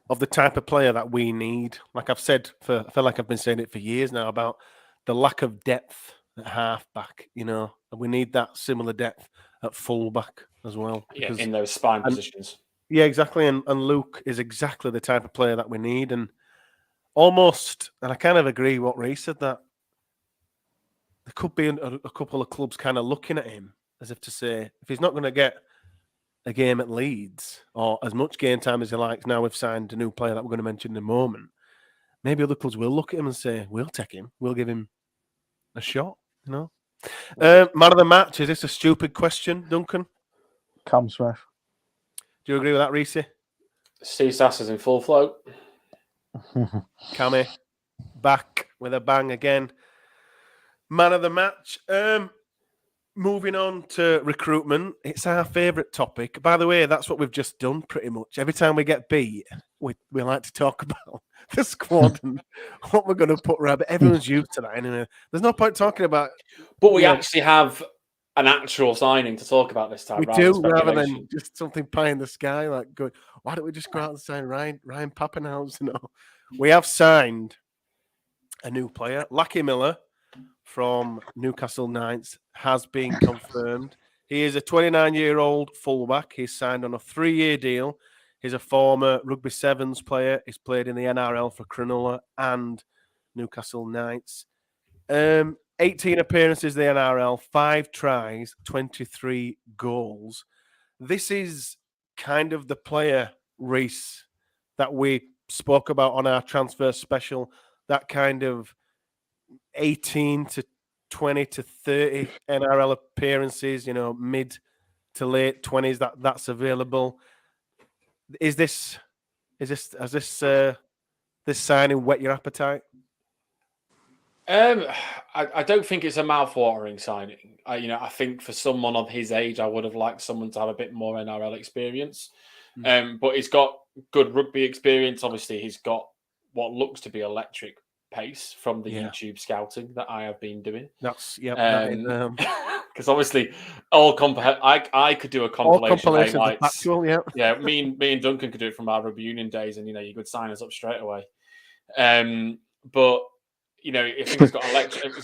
of the type of player that we need. Like I've said, I feel like I've been saying it for years now about the lack of depth at half-back, and we need that similar depth at full-back as well. Yeah, in those spine positions. Yeah, exactly. And Luke is exactly the type of player that we need. And almost, and I kind of agree with what Ray said, that there could be a couple of clubs kind of looking at him as if to say, if he's not going to get a game at Leeds or as much game time as he likes, now we've signed a new player that we're going to mention in a moment, maybe other clubs will look at him and say, "We'll take him. We'll give him a shot." Man of the match. Is this a stupid question, Duncan? Cam Smith. Do you agree with that, Reese? Steve Sass is in full float. Cammy back with a bang again. Man of the match. Moving on to recruitment. It's our favourite topic. By the way, that's what we've just done pretty much. Every time we get beat, we like to talk about the squad and what we're going to put around. But everyone's used to that anyway. There's no point talking about. But we actually have an actual signing to talk about this time. We do, rather than just something pie in the sky. Like, going, why don't we just go out and sign Ryan Pappenhaus? We have signed a new player, Lucky Miller, from Newcastle Knights, has been confirmed. He is a 29-year-old fullback. He's signed on a 3-year deal. He's a former Rugby Sevens player. He's played in the NRL for Cronulla and Newcastle Knights. 18 appearances in the NRL, 5 tries, 23 goals. This is kind of the player, Reese, that we spoke about on our transfer special, that kind of 18 to 20 to 30 NRL appearances, mid to late 20s, that's available. Has this signing whet your appetite? I don't think it's a mouth-watering signing. I think for someone of his age, I would have liked someone to have a bit more NRL experience. But he's got good rugby experience. Obviously, he's got what looks to be electric pace from the YouTube scouting that I have been doing. That's because obviously I could do a compilation of factual, me and Duncan could do it from our rugby union days, and you could sign us up straight away. But I think he's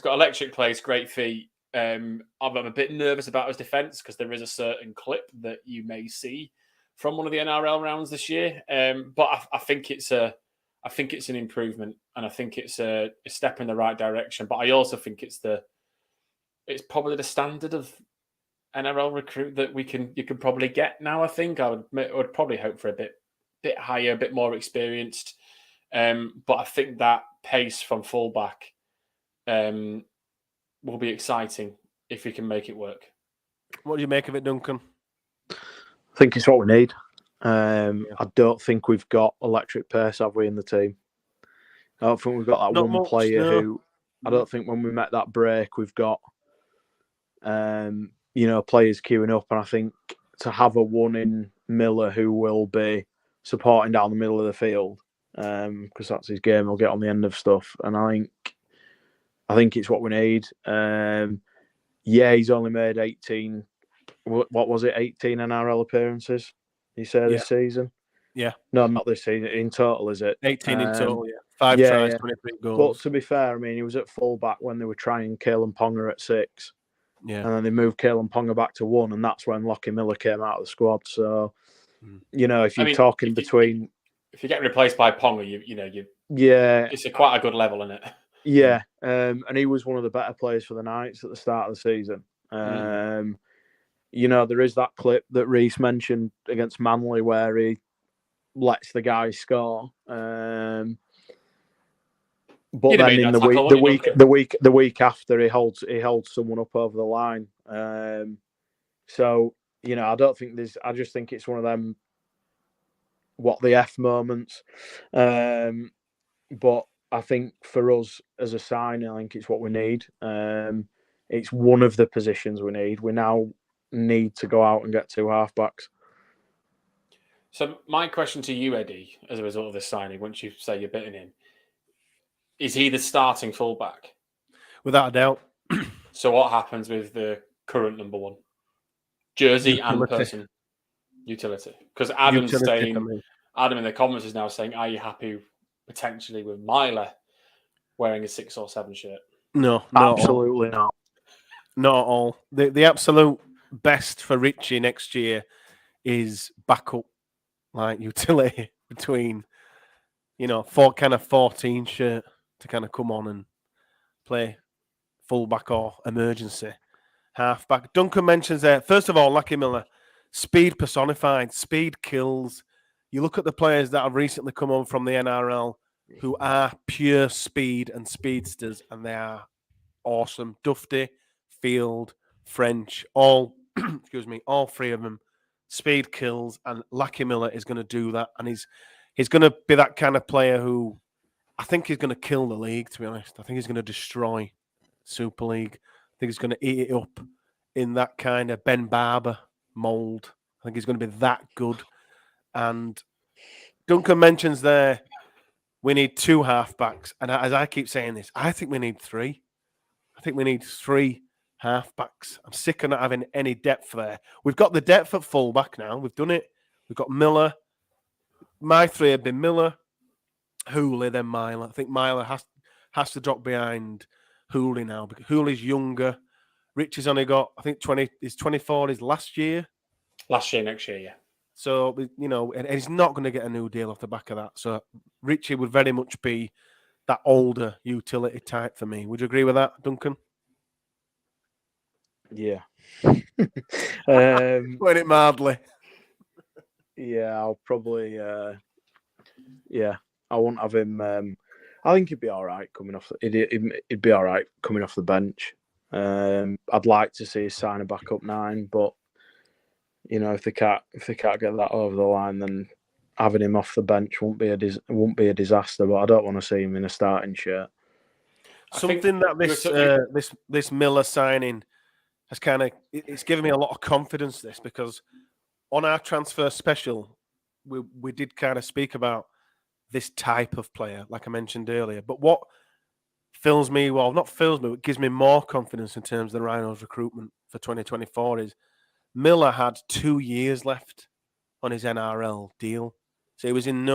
got electric pace, great feet. I'm a bit nervous about his defence because there is a certain clip that you may see from one of the NRL rounds this year. But I think it's an improvement, and I think it's a step in the right direction. But I also think it's probably the standard of NRL recruit that you can probably get now. I think I would probably hope for a bit higher, a bit more experienced. But I think that pace from fullback will be exciting if we can make it work. What do you make of it, Duncan? I think it's what we need. I don't think we've got electric pace, have we, in the team? I don't think we've got that one player who. I don't think when we met that break, we've got, players queuing up, and I think to have a one in Miller who will be supporting down the middle of the field, because that's his game. He'll get on the end of stuff, and I think it's what we need. He's only made 18. What was it? 18 NRL appearances. You say this season? Yeah. No, not this season. In total, is it? 18 in total, 5 tries, 23 goals. But to be fair, he was at full-back when they were trying Caelan Ponga at 6. Yeah. And then they moved Caelan Ponga back to 1, and that's when Lockie Miller came out of the squad. So, if you're talking between... If you get replaced by Ponga, it's quite a good level, isn't it? Yeah. And he was one of the better players for the Knights at the start of the season. There is that clip that Reese mentioned against Manly where he lets the guy score. But then in the week after, he holds someone up over the line. So I don't think I just think it's one of them what the F moments. But I think for us as a sign, I think it's what we need. It's one of the positions we need. We now need to go out and get 2 halfbacks. So my question to you, Eddie, as a result of this signing, once you say you're bidding in, is he the starting fullback? Without a doubt. So what happens with the current number 1? Jersey and person. Utility. Because Adam's saying, Adam in the comments is now saying, are you happy potentially with Myler wearing a 6 or 7 shirt? No, absolutely not. Not at all. The absolute best for Richie next year is backup, like utility between, 14 shirt to kind of come on and play fullback or emergency halfback. Duncan mentions there, first of all, Lucky Miller, speed personified, speed kills. You look at the players that have recently come on from the NRL, who are pure speed and speedsters, and they are awesome. Dufty, Field, French, all excuse me, all three of them speed kills, and Lackey Miller is going to do that, and he's going to be that kind of player who I think he's going to kill the league. To be honest, I think he's going to destroy Super League. I think he's going to eat it up in that kind of Ben Barber mold. I think he's going to be that good. And Duncan mentions there we need 2 halfbacks, and as I keep saying this, I think we need 3. I think we need 3 halfbacks. I'm sick of not having any depth there. We've got the depth at fullback now. We've done it. We've got Miller. My 3 have been Miller, Hooley, then Myler. I think Myler has to drop behind Hooley now because Hooley's younger. Richie's only got, I think, 20. He's 24 his last year. Next year, yeah. So, and he's not going to get a new deal off the back of that. So Richie would very much be that older utility type for me. Would you agree with that, Duncan? Yeah. Putting it mildly. Yeah, I'll probably. Yeah, I won't have him. I think he'd be all right coming off. He'd be all right coming off the bench. I'd like to see his sign a backup 9, but if they can't get that over the line, then having him off the bench won't be a disaster. But I don't want to see him in a starting shirt. Something that this Miller signing has it's given me a lot of confidence. This because on our transfer special, we did kind of speak about this type of player, like I mentioned earlier. But what fills me, well, not fills me, but gives me more confidence in terms of the Rhinos recruitment for 2024 is Miller had 2 years left on his NRL deal. So he was in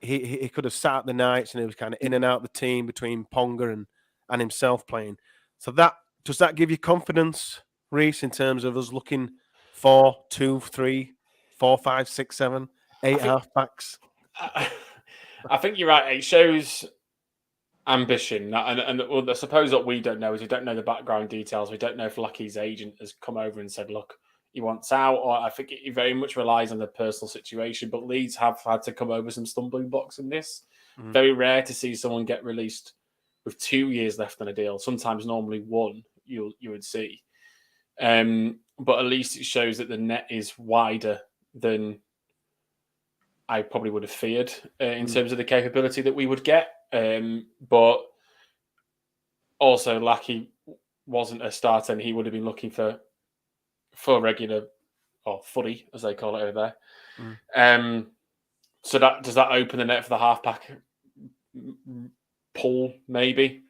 he could have sat at the nights and he was kind of in and out of the team between Ponga and himself playing. So does that give you confidence, Reese, in terms of us looking for 2, 3, 4, 5, 6, 7, 8 halfbacks? I think you're right. It shows ambition, and I suppose what we don't know is we don't know the background details. We don't know if Lucky's agent has come over and said, "Look, he wants out," or I think it very much relies on the personal situation. But Leeds have had to come over some stumbling blocks in this. Mm-hmm. Very rare to see someone get released with 2 years left on a deal. Sometimes, normally 1 you would see. But at least it shows that the net is wider than I probably would have feared in terms of the capability that we would get. But also, Lackey wasn't a starter, and he would have been looking for regular or footy, as they call it over there. So does that open the net for the halfback pool? Maybe.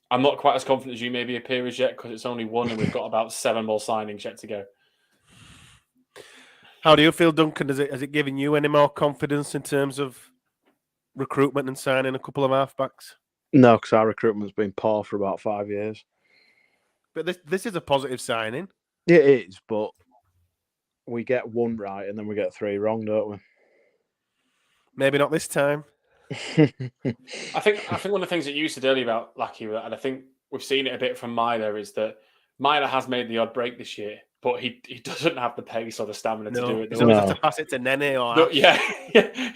I'm not quite as confident as you maybe appear as yet because it's only 1, and we've got about 7 more signings yet to go. How do you feel, Duncan? Has it given you any more confidence in terms of recruitment and signing a couple of halfbacks? No, because our recruitment's been poor for about 5 years. But this is a positive signing. It is, but we get 1 right and then we get 3 wrong, don't we? Maybe not this time. I think one of the things that you said earlier about Lackey, and I think we've seen it a bit from Myler, is that Myler has made the odd break this year, but he doesn't have the pace or the stamina to do it. He's always have to pass it to Nene or yeah.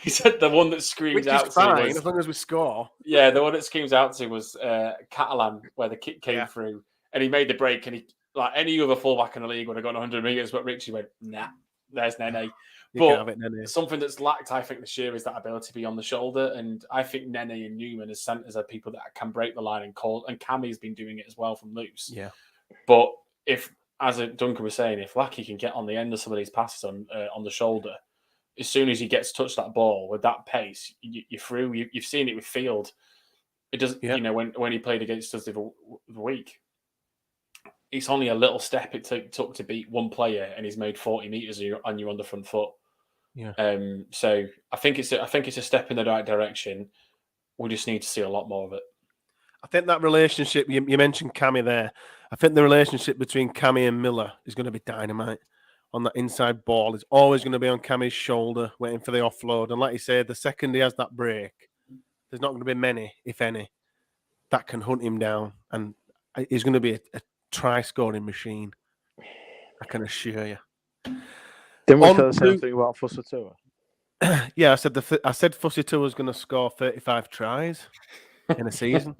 He said the one that screams out is fine, to was, as long as we score. Yeah, the one that screams out to was Catalan, where the kick came through, and he made the break, and he, like any other fullback in the league, would have gone 100 metres, but Richie went, nah, there's Nene. But something that's lacked, I think, this year is that ability to be on the shoulder. And I think Nene and Newman as centres are people that can break the line and call. And Cammy's been doing it as well from loose. Yeah. But if, as Duncan was saying, if Lackey can get on the end of some of these passes on the shoulder, as soon as he gets touched that ball with that pace, you're through. You've seen it with Field. It doesn't, when he played against us the other week, it's only a little step it took to beat one player, and he's made 40 metres and you're on the front foot. Yeah. So I think it's a step in the right direction. We just need to see a lot more of it. I think that relationship you mentioned Cammy there. I think the relationship between Cammy and Miller is going to be dynamite on that inside ball. It's always going to be on Cammy's shoulder, waiting for the offload. And like you said, the second he has that break, there's not going to be many, if any, that can hunt him down. And he's going to be a try-scoring machine. I can assure you. Didn't we say the same thing about Fussatua? Yeah, I said Fussy 2 was going to score 35 tries in a season.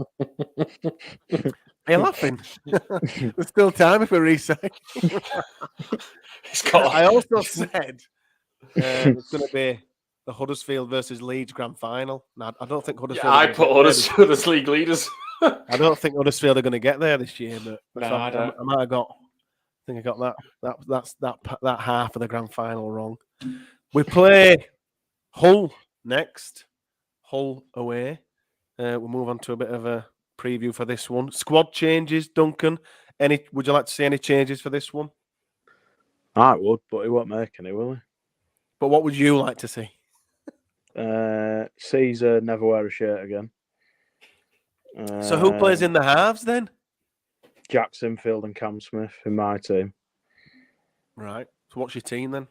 Are you laughing? There's still time if we resign. I also said it's going to be the Huddersfield versus Leeds grand final. Now, I don't think Huddersfield. I put Huddersfield league leaders. I don't think Huddersfield are going to get there this year, but No, so I don't. I might have got. I think I got that half of the grand final wrong. We play Hull next. Hull away. We'll move on to a bit of a preview for this one. Squad changes, Duncan. Would you like to see any changes for this one? I would, but he won't make any, will he? But what would you like to see? Caesar never wear a shirt again. So who plays in the halves then? Jack Sinfield and Cam Smith in my team. Right. So what's your team then?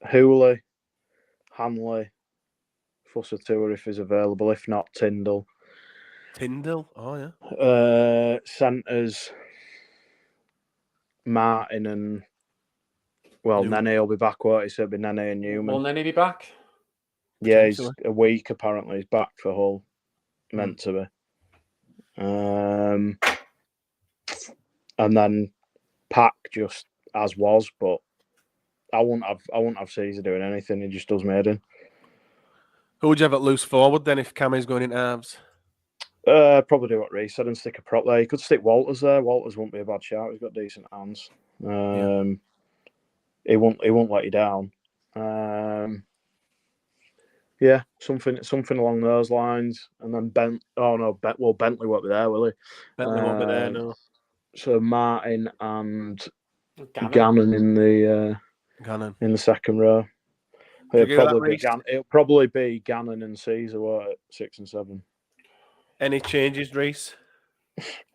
Hooley, Hanley, Fussatua if he's available. If not, Tyndall. Tyndall? Oh, yeah. Centres, Martin and... Well, Newman. Nene will be back, won't he? So it'll be Nene and Newman. Will Nene be back? Yeah, he's a week apparently. He's back for Hull. Meant to be. And then Pack just as was, but I wouldn't have Caesar doing anything. He just does maiden. Who would you have at loose forward then if Cammy's going in halves? Probably do what Reece said and stick a prop there. You could stick Walters there. Walters won't be a bad shout. He's got decent hands. He won't let you down. Yeah, something along those lines. And then Bentley won't be there, will he? Bentley won't be there, no. So Martin and Gannon in the second row. It'll probably be Gannon and Caesar at 6 and 7. Any changes, Reece?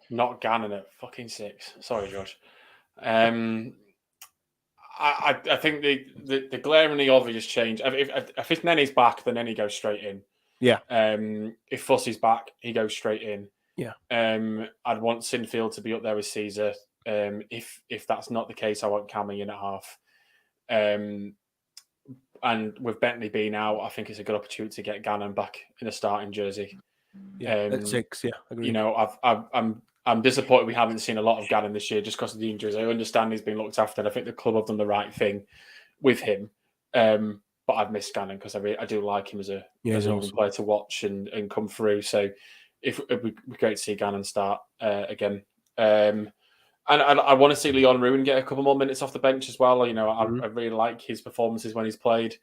Not Gannon at fucking 6. Sorry, Josh. I think the glaringly obvious change. If Nene's back, then Nene goes straight in. Yeah. If Fussy's back, he goes straight in. Yeah. I'd want Sinfield to be up there with Caesar. If that's not the case, I want Cammy in at half. And with Bentley being out, I think it's a good opportunity to get Gannon back in a starting jersey. Yeah, at 6. Yeah, agreed. You know, I'm disappointed we haven't seen a lot of Gannon this year just because of the injuries. I understand he's been looked after, and I think the club have done the right thing with him. But I've missed Gannon because I do like him as a young player to watch and come through. So it'd be great to see Gannon start again. And I want to see Leon Ruin get a couple more minutes off the bench as well. You know, I really like his performances when he's played.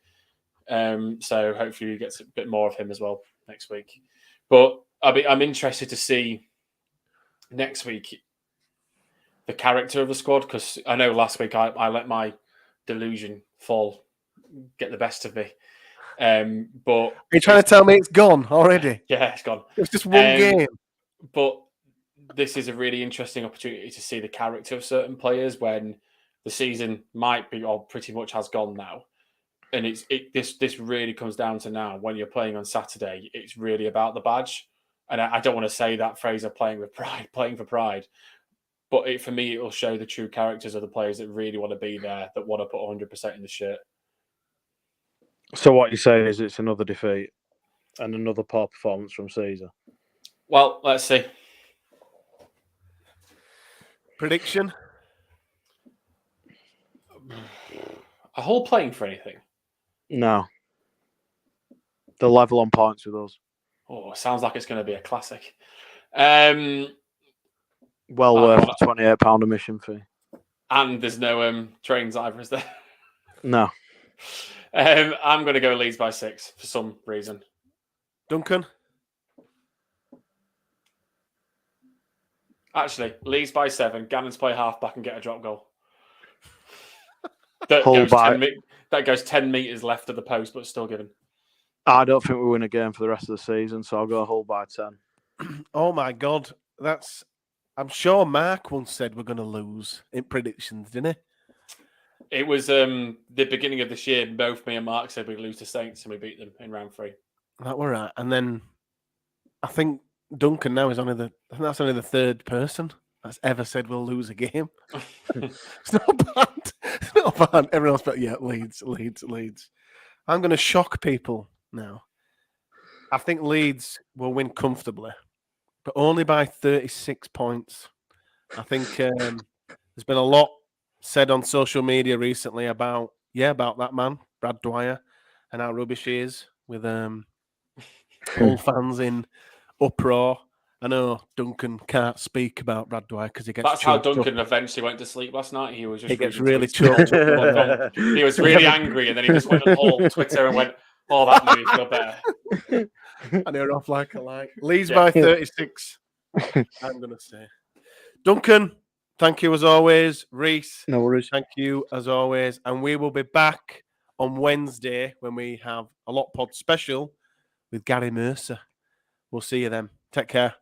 So hopefully he gets a bit more of him as well next week. But I'm interested to see next week the character of the squad, because I know last week I let my delusion get the best of me. But are you trying to tell me it's gone already? Yeah, it's gone. It's just one game. But this is a really interesting opportunity to see the character of certain players when the season might be or pretty much has gone now. And this really comes down to now when you're playing on Saturday, it's really about the badge. And I don't want to say that phrase of playing for pride. But for me, it will show the true characters of the players that really want to be there, that want to put 100% in the shirt. So what you're saying is it's another defeat and another poor performance from Caesar? Well, let's see. Prediction? A Hull playing for anything? No. They're level on points with us. Oh, sounds like it's going to be a classic. Well worth a £28 admission fee. And there's no trains either, is there? No. I'm going to go Leeds by 6 for some reason. Duncan? Actually, Leeds by 7. Gannon's play half-back and get a drop goal. That goes 10 metres left of the post, but still given. I don't think we win a game for the rest of the season, so I'll go Hull by 10. Oh, my God. I'm sure Mark once said we're going to lose in predictions, didn't he? It was the beginning of this year. Both me and Mark said we'd lose to Saints, and we beat them in round 3. That were right. And then I think Duncan now is that's only the third person that's ever said we'll lose a game. It's not bad. It's not bad. Everyone else, but yeah, Leeds. I'm going to shock people now. I think Leeds will win comfortably, but only by 36 points. I think there's been a lot said on social media recently about that man, Brad Dwyer, and how rubbish he is with Hull fans in uproar. I know Duncan can't speak about Brad Dwyer because he gets That's how choked Duncan up. eventually went to sleep last night. He was just He gets reading really tweets. choked up. He was really angry, and then he just went on all Twitter and went, "Oh, that made me feel better." And they're off like a light. Leeds by 36. I'm going to say. Duncan, thank you as always. Reese, No worries. thank you as always. And we will be back on Wednesday when we have a Lot Pod special with Gary Mercer. We'll see you then. Take care.